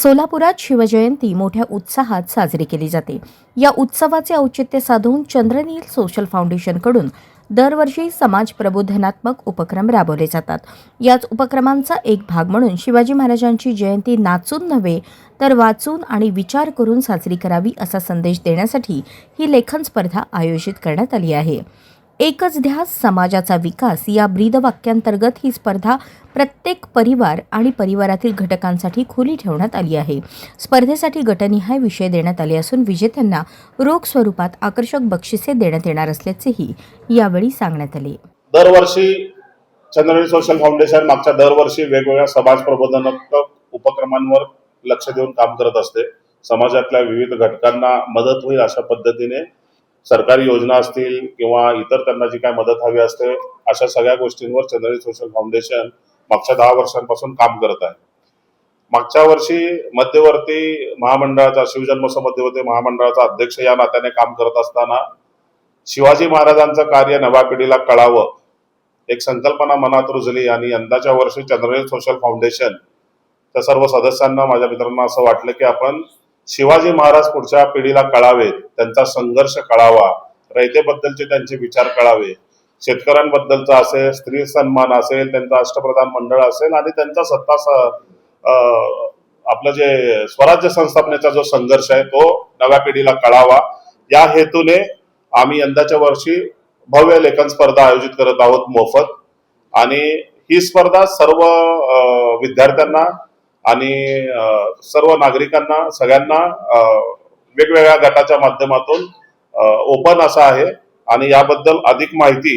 सोलापुरात शिवजयंती मोठ्या उत्साहात साजरी केली जाते। या उत्सवाचे औचित्य साधून चंद्रनील सोशल फाउंडेशनकडून दरवर्षी समाज प्रबोधनात्मक उपक्रम राबवले जातात। याच उपक्रमांचा एक भाग म्हणून शिवाजी महाराजांची जयंती नाचून नव्हे तर वाचून आणि विचार करून साजरी करावी असा संदेश देण्यासाठी ही लेखन स्पर्धा आयोजित करण्यात आली आहे। एकच ध्यास समाजाचा विकास या ब्रीदवाक्यांतर्गत ही स्पर्धा प्रत्येक परिवार आणि परिवारातील घटकांसाठी खुली ठेवण्यात आली आहे। स्पर्धेसाठी गटनिहाय विषय देण्यात आले असून विजेत्यांना रोख स्वरूपात आकर्षक बक्षिसे देण्यात येणार असल्याचेही यावेळी सांगण्यात आले। दरवर्षी चंद्रनील सोशल फाउंडेशन मागच्या दरवर्षी वेगवेगळ्या समाज प्रबोधनात्मक उपक्रमांवर लक्ष देऊन काम करत असते। समाजातल्या विविध घटकांना मदत होईल अशा पद्धतीने सरकारी योजना असतील किंवा इतर त्यांना जी काय मदत हवी असते अशा सगळ्या गोष्टींवर चंद्रनील सोशल फाउंडेशन मागच्या 10 वर्षांपासून काम करत आहे। मागच्या वर्षी मध्यवर्ती महामंडळाचा शिवजन्मोत्सव मध्यवर्ती महामंडळाचा अध्यक्ष या नात्याने काम करत असताना शिवाजी महाराजांचं कार्य नव्या पिढीला कळावं एक संकल्पना मनात रुजली आणि यंदाच्या वर्षी चंद्रनील सोशल फाउंडेशन त्या सर्व सदस्यांना माझ्या मित्रांना असं वाटलं की आपण शिवाजी महाराज पुढच्या पिढीला कळावेत, त्यांचा संघर्ष कळावा, रयतेबद्दलचे त्यांचे विचार कळावे, शेतकऱ्यांबद्दलचा असेल, स्त्री सन्मान असेल, त्यांचा अष्टप्रधान मंडळ असेल आणि त्यांचा आपलं जे स्वराज्य संस्थापनेचा जो संघर्ष आहे तो नव्या पिढीला कळावा या हेतूने आम्ही यंदाच्या वर्षी भव्य लेखन स्पर्धा आयोजित करत आहोत मोफत। आणि ही स्पर्धा सर्व विद्यार्थ्यांना आणि सर्व नागरिकांना सगळ्यांना वेगवेगळ्या गटाच्या माध्यमातून ओपन असा आहे। आणि याबद्दल अधिक माहिती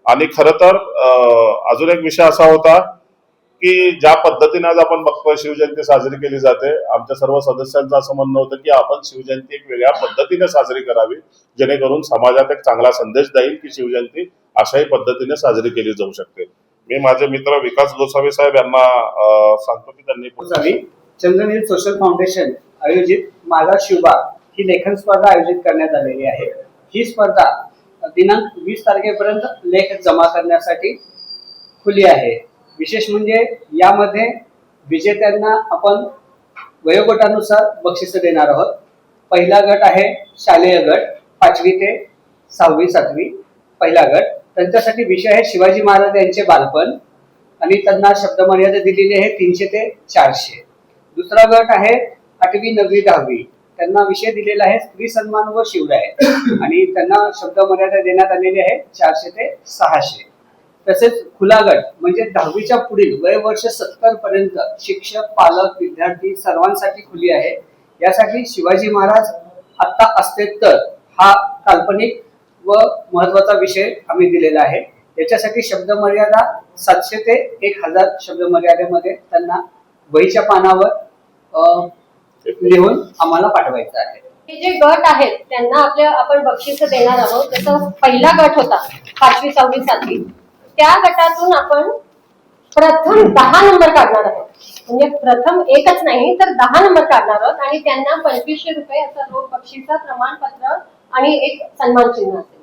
आणि खरं तर अजून एक विषय असा होता की ज्या पद्धतीने आज आपण बघतोय शिवजयंती साजरी केली जाते, आमच्या सर्व सदस्यांचं असं म्हणणं होतं की आपण शिवजयंती एक वेगळ्या पद्धतीने साजरी करावी जेणेकरून समाजात एक चांगला संदेश देईल की शिवजयंती अशाही पद्धतीने साजरी केली जाऊ शकते। मी माझे मित्र विकास गोसावी साहेब यांना सांगतो की त्यांनी चंद्रनील सोशल फाउंडेशन आयोजित माझा शिवबा ही लेखन स्पर्धा आयोजित करण्यात आलेली आहे। ही स्पर्धा दिनांक 20 तारखेपर्यंत लेख जमा करण्यासाठी खुली आहे। विशेष म्हणजे यामध्ये विजेत्यांना आपण वयोगटानुसार बक्षिसे देणार आहोत। पहिला गट आहे शालेय गट 5वी ते 6वी 7वी पहिला गट, त्यांच्यासाठी विषय आहे शिवाजी महाराज यांचे बालपण आणि त्यांना शब्द मर्यादा दिलेली आहे 300 ते 400। दुसरा गट आहे 8वी 9वी 10वी, त्यांना विषय दिलेला आहे स्त्री सन्मान व शिवराय आणि त्यांना शब्द मर्यादा देण्यात आलेली आहे 400 ते 600। तसेच खुला गट म्हणजे 10वीच्या पुढील वय वर्ष 70 पर्यंत शिक्षक, पालक, विद्यार्थी सर्वांसाठी खुली आहे। यासाठी शिवाजी महाराज आता असते तर हा काल्पनिक व महत्वाचा विषय आम्ही दिलेला आहे। याच्यासाठी शब्द मर्यादा 700 ते 1000 शब्द मर्यादेमध्ये त्यांना वहीच्या पानावर लिहून आम्हाला पाठवायचं आहे। हे जे गट आहेत त्यांना आपण बक्षीस देणार आहोत। जसं पहिला गट होता 5वी 6वी 7वी, त्या गटातून आपण प्रथम 10 नंबर काढणार आहोत। म्हणजे प्रथम एकच नाही तर 10 नंबर काढणार आहोत आणि त्यांना 2500 रुपये असं रोख बक्षीस, प्रमाणपत्र आणि एक सन्मान चिन्ह असेल।